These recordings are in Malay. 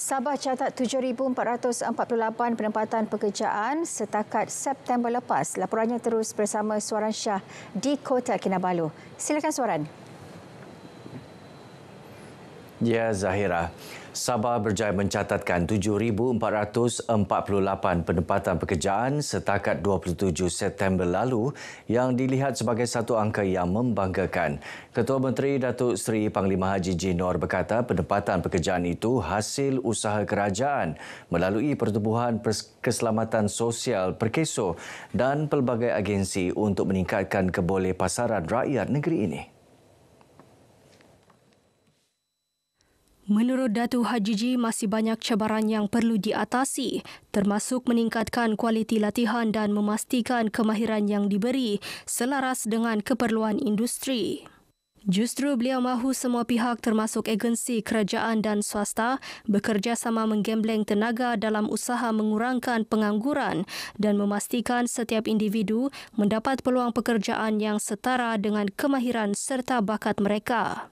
Sabah catat 7,448 penempatan pekerjaan setakat September lepas. Laporannya terus bersama Suaran Shah di Kota Kinabalu. Silakan Suaran. Ya, Zahira. Sabah berjaya mencatatkan 7,448 penempatan pekerjaan setakat 27 September lalu yang dilihat sebagai satu angka yang membanggakan. Ketua Menteri Datuk Seri Panglima Haji J. Noor berkata penempatan pekerjaan itu hasil usaha kerajaan melalui Pertubuhan Keselamatan Sosial Perkeso dan pelbagai agensi untuk meningkatkan kebolehpasaran rakyat negeri ini. Menurut Datuk Haji J, masih banyak cabaran yang perlu diatasi, termasuk meningkatkan kualiti latihan dan memastikan kemahiran yang diberi selaras dengan keperluan industri. Justru beliau mahu semua pihak termasuk agensi kerajaan dan swasta bekerjasama menggembleng tenaga dalam usaha mengurangkan pengangguran dan memastikan setiap individu mendapat peluang pekerjaan yang setara dengan kemahiran serta bakat mereka.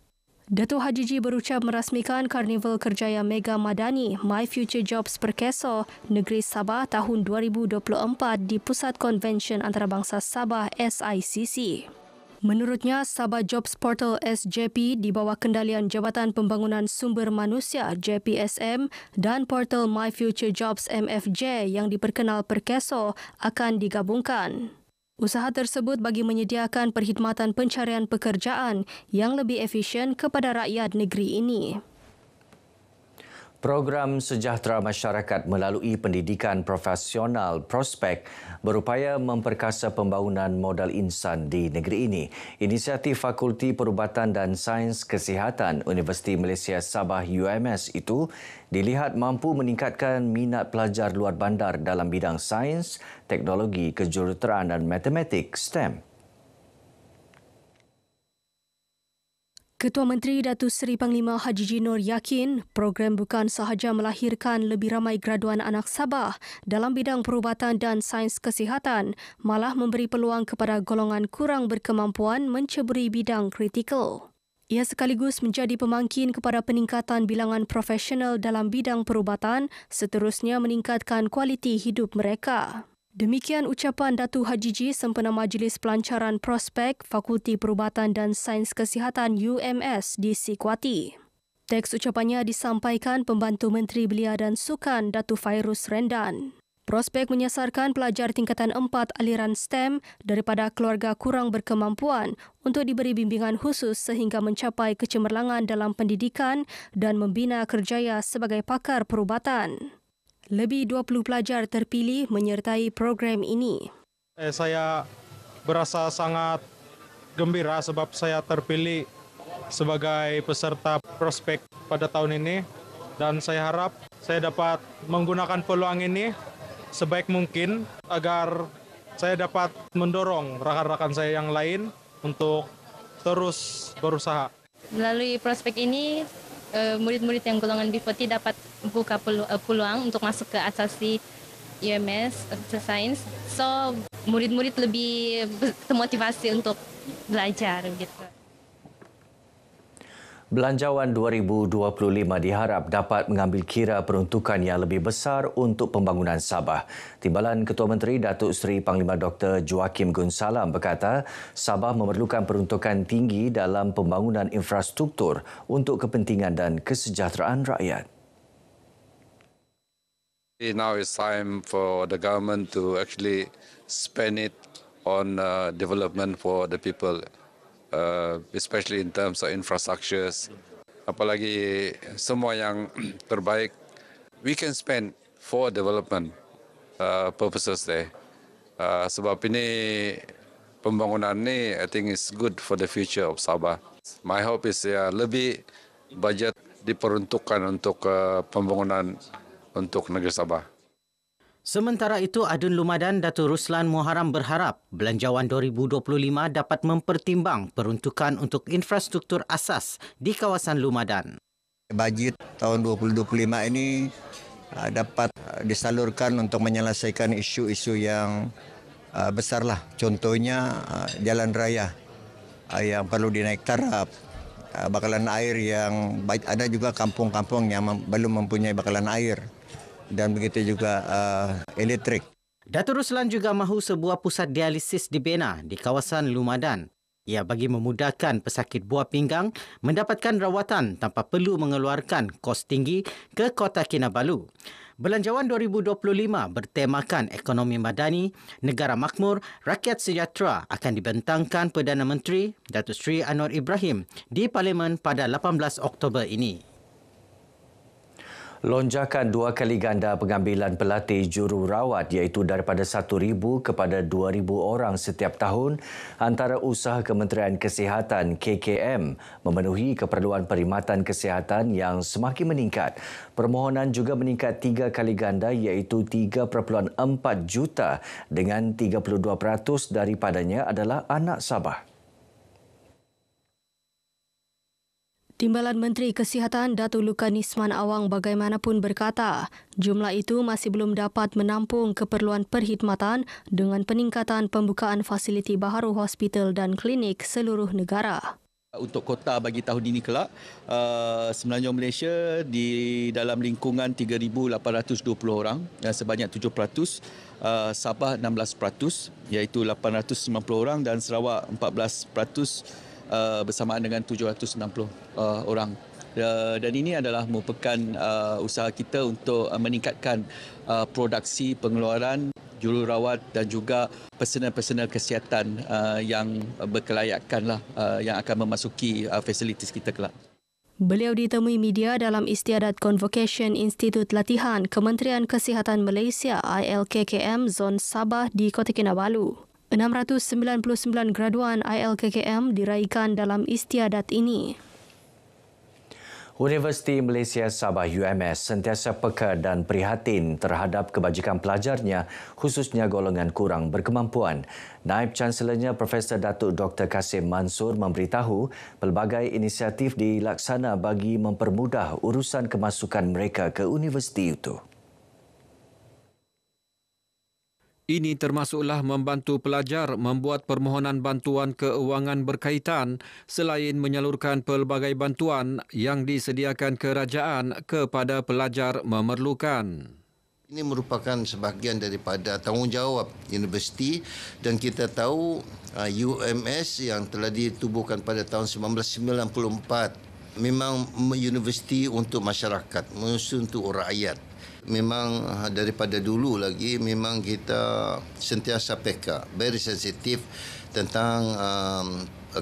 Datuk Haji J berucap merasmikan Karnival Kerjaya Mega Madani My Future Jobs Perkeso Negeri Sabah tahun 2024 di Pusat Konvensyen Antarabangsa Sabah SICC. Menurutnya, Sabah Jobs Portal SJP di bawah kendalian Jabatan Pembangunan Sumber Manusia JPSM dan portal My Future Jobs MFJ yang diperkenal Perkeso akan digabungkan. Usaha tersebut bagi menyediakan perkhidmatan pencarian pekerjaan yang lebih efisien kepada rakyat negeri ini. Program Sejahtera Masyarakat melalui pendidikan profesional Prospek berupaya memperkasa pembangunan modal insan di negeri ini. Inisiatif Fakulti Perubatan dan Sains Kesihatan Universiti Malaysia Sabah UMS itu dilihat mampu meningkatkan minat pelajar luar bandar dalam bidang sains, teknologi, kejuruteraan dan matematik STEM. Ketua Menteri Datuk Seri Panglima Haji J. Noor yakin program bukan sahaja melahirkan lebih ramai graduan anak Sabah dalam bidang perubatan dan sains kesihatan, malah memberi peluang kepada golongan kurang berkemampuan menceburi bidang kritikal. Ia sekaligus menjadi pemangkin kepada peningkatan bilangan profesional dalam bidang perubatan, seterusnya meningkatkan kualiti hidup mereka. Demikian ucapan Datuk Haji J sempena Majlis Pelancaran Prospek Fakulti Perubatan dan Sains Kesihatan UMS di Sikuati. Teks ucapannya disampaikan Pembantu Menteri Belia dan Sukan Datuk Fairuz Rendan. Prospek menyasarkan pelajar tingkatan 4 aliran STEM daripada keluarga kurang berkemampuan untuk diberi bimbingan khusus sehingga mencapai kecemerlangan dalam pendidikan dan membina kerjaya sebagai pakar perubatan. Lebih 20 pelajar terpilih menyertai program ini. Saya berasa sangat gembira sebab saya terpilih sebagai peserta Prospek pada tahun ini dan saya harap saya dapat menggunakan peluang ini sebaik mungkin agar saya dapat mendorong rakan-rakan saya yang lain untuk terus berusaha. Melalui Prospek ini, murid-murid yang golongan B40 dapat buka peluang untuk masuk ke asasi UMS Sains. So, murid-murid lebih termotivasi untuk belajar gitu. Belanjawan 2025 diharap dapat mengambil kira peruntukan yang lebih besar untuk pembangunan Sabah. Timbalan Ketua Menteri Datuk Seri Panglima Dr. Joaquim Gunsalam berkata Sabah memerlukan peruntukan tinggi dalam pembangunan infrastruktur untuk kepentingan dan kesejahteraan rakyat. Now it's time for the government to actually spend it on development for the people. Especially in terms of infrastructures, apalagi semua yang terbaik, we can spend for development purposes there. Sebab ini pembangunan ni, I think is good for the future of Sabah. My hope is lebih budget diperuntukkan untuk pembangunan untuk negeri Sabah. Sementara itu, Adun Lumadan Datuk Ruslan Muharram berharap Belanjawan 2025 dapat mempertimbang peruntukan untuk infrastruktur asas di kawasan Lumadan. Bajet tahun 2025 ini dapat disalurkan untuk menyelesaikan isu-isu yang besarlah. Contohnya jalan raya yang perlu dinaik taraf, bakalan air yang baik. Ada juga kampung-kampung yang belum mempunyai bakalan air dan begitu juga elektrik. Datuk Ruslan juga mahu sebuah pusat dialisis dibina di kawasan Lumadan. Ia bagi memudahkan pesakit buah pinggang mendapatkan rawatan tanpa perlu mengeluarkan kos tinggi ke Kota Kinabalu. Belanjawan 2025 bertemakan ekonomi madani, negara makmur, rakyat sejahtera akan dibentangkan Perdana Menteri Datuk Seri Anwar Ibrahim di Parlimen pada 18 Oktober ini. Lonjakan 2 kali ganda pengambilan pelatih jururawat iaitu daripada 1,000 kepada 2,000 orang setiap tahun antara usaha Kementerian Kesihatan KKM memenuhi keperluan perkhidmatan kesihatan yang semakin meningkat. Permohonan juga meningkat 3 kali ganda iaitu 3.4 juta dengan 32% daripadanya adalah anak Sabah. Timbalan Menteri Kesihatan Datuk Lukan Isman Awang bagaimanapun berkata, jumlah itu masih belum dapat menampung keperluan perkhidmatan dengan peningkatan pembukaan fasiliti baharu hospital dan klinik seluruh negara. Untuk kota bagi tahun ini kelak, semenanjung Malaysia di dalam lingkungan 3,820 orang dan sebanyak 7%, Sabah 16% iaitu 890 orang dan Sarawak 14%. Bersamaan dengan 790 orang. Dan ini adalah merupakan usaha kita untuk meningkatkan produksi pengeluaran jururawat dan juga personal-personal kesihatan yang berkelayakan yang akan memasuki fasilitis kita kelak. Beliau ditemui media dalam istiadat Convocation Institut Latihan Kementerian Kesihatan Malaysia ILKKM Zon Sabah di Kota Kinabalu. 699 graduan ILKKM diraikan dalam istiadat ini. Universiti Malaysia Sabah UMS sentiasa peka dan prihatin terhadap kebajikan pelajarnya khususnya golongan kurang berkemampuan. Naib Chancelornya Profesor Datuk Dr. Kasim Mansur memberitahu pelbagai inisiatif dilaksana bagi mempermudah urusan kemasukan mereka ke universiti itu. Ini termasuklah membantu pelajar membuat permohonan bantuan keuangan berkaitan selain menyalurkan pelbagai bantuan yang disediakan kerajaan kepada pelajar memerlukan. Ini merupakan sebahagian daripada tanggungjawab universiti dan kita tahu UMS yang telah ditubuhkan pada tahun 1994 memang universiti untuk masyarakat, untuk rakyat. Memang daripada dulu lagi memang kita sentiasa peka, very sensitif tentang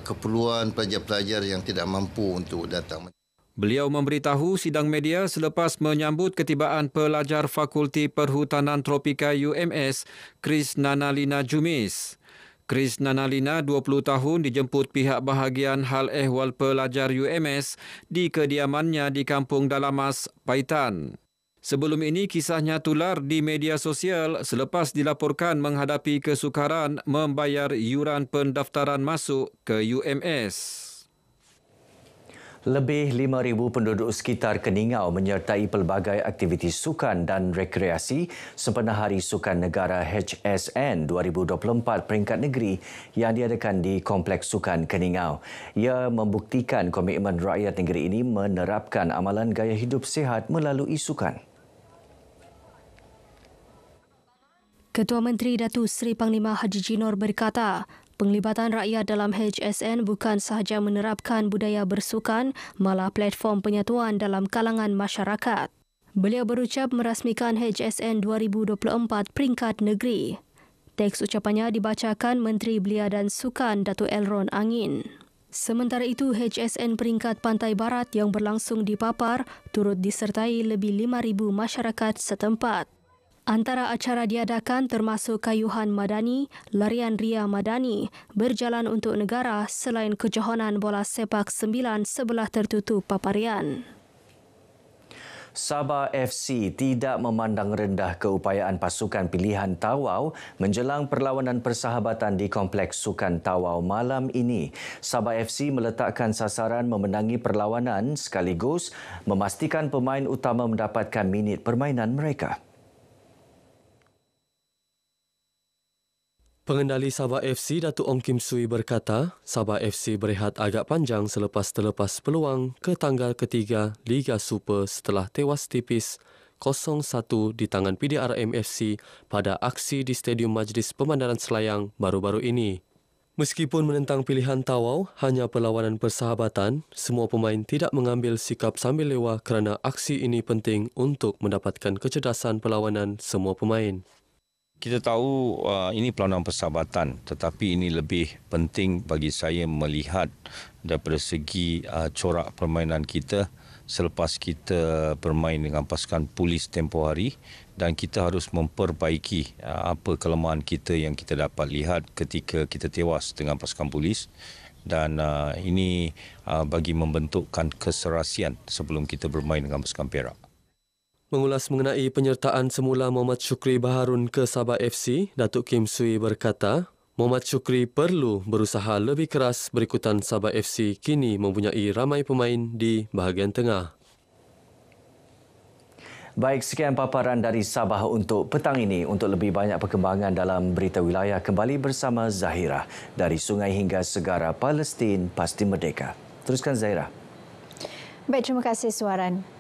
keperluan pelajar-pelajar yang tidak mampu untuk datang. Beliau memberitahu sidang media selepas menyambut ketibaan pelajar Fakulti Perhutanan Tropika UMS, Chris Nanalina Jumis. Chris Nanalina, 20 tahun, dijemput pihak bahagian hal ehwal pelajar UMS di kediamannya di Kampung Dalamas, Paitan. Sebelum ini kisahnya tular di media sosial selepas dilaporkan menghadapi kesukaran membayar yuran pendaftaran masuk ke UMS. Lebih 5,000 penduduk sekitar Keningau menyertai pelbagai aktiviti sukan dan rekreasi sempena Hari Sukan Negara HSN 2024 peringkat negeri yang diadakan di Kompleks Sukan Keningau. Ia membuktikan komitmen rakyat negeri ini menerapkan amalan gaya hidup sihat melalui sukan. Ketua Menteri Datuk Seri Panglima Haji Jinor berkata, penglibatan rakyat dalam HSN bukan sahaja menerapkan budaya bersukan, malah platform penyatuan dalam kalangan masyarakat. Beliau berucap merasmikan HSN 2024 peringkat negeri. Teks ucapannya dibacakan Menteri Belia dan Sukan Datuk Elron Angin. Sementara itu, HSN peringkat Pantai Barat yang berlangsung di Papar turut disertai lebih 5,000 masyarakat setempat. Antara acara diadakan termasuk kayuhan madani, larian ria madani, berjalan untuk negara selain kejohanan bola sepak 9 sebelah tertutup Paparian. Sabah FC tidak memandang rendah keupayaan pasukan pilihan Tawau menjelang perlawanan persahabatan di Kompleks Sukan Tawau malam ini. Sabah FC meletakkan sasaran memenangi perlawanan sekaligus memastikan pemain utama mendapatkan minit permainan mereka. Pengendali Sabah FC Datuk Ong Kim Sui berkata, Sabah FC berehat agak panjang selepas terlepas peluang ke tanggal ketiga Liga Super setelah tewas tipis 0-1 di tangan PDRM FC pada aksi di Stadium Majlis Pemandaran Selayang baru-baru ini. Meskipun menentang pilihan tawau hanya perlawanan persahabatan, semua pemain tidak mengambil sikap sambil lewa kerana aksi ini penting untuk mendapatkan kecerdasan perlawanan semua pemain. Kita tahu ini perlawanan persahabatan, tetapi ini lebih penting bagi saya melihat daripada segi corak permainan kita selepas kita bermain dengan pasukan Polis tempoh hari, dan kita harus memperbaiki apa kelemahan kita yang kita dapat lihat ketika kita tewas dengan pasukan Polis, dan ini bagi membentukkan keserasian sebelum kita bermain dengan pasukan Perak. Mengulas mengenai penyertaan semula Muhammad Shukri Baharun ke Sabah FC, Datuk Kim Sui berkata, Muhammad Shukri perlu berusaha lebih keras berikutan Sabah FC kini mempunyai ramai pemain di bahagian tengah. Baik, sekian paparan dari Sabah untuk petang ini. Untuk lebih banyak perkembangan dalam berita wilayah, kembali bersama Zahira. Dari sungai hingga segara Palestin, pasti merdeka. Teruskan Zahira. Baik, terima kasih Suaran.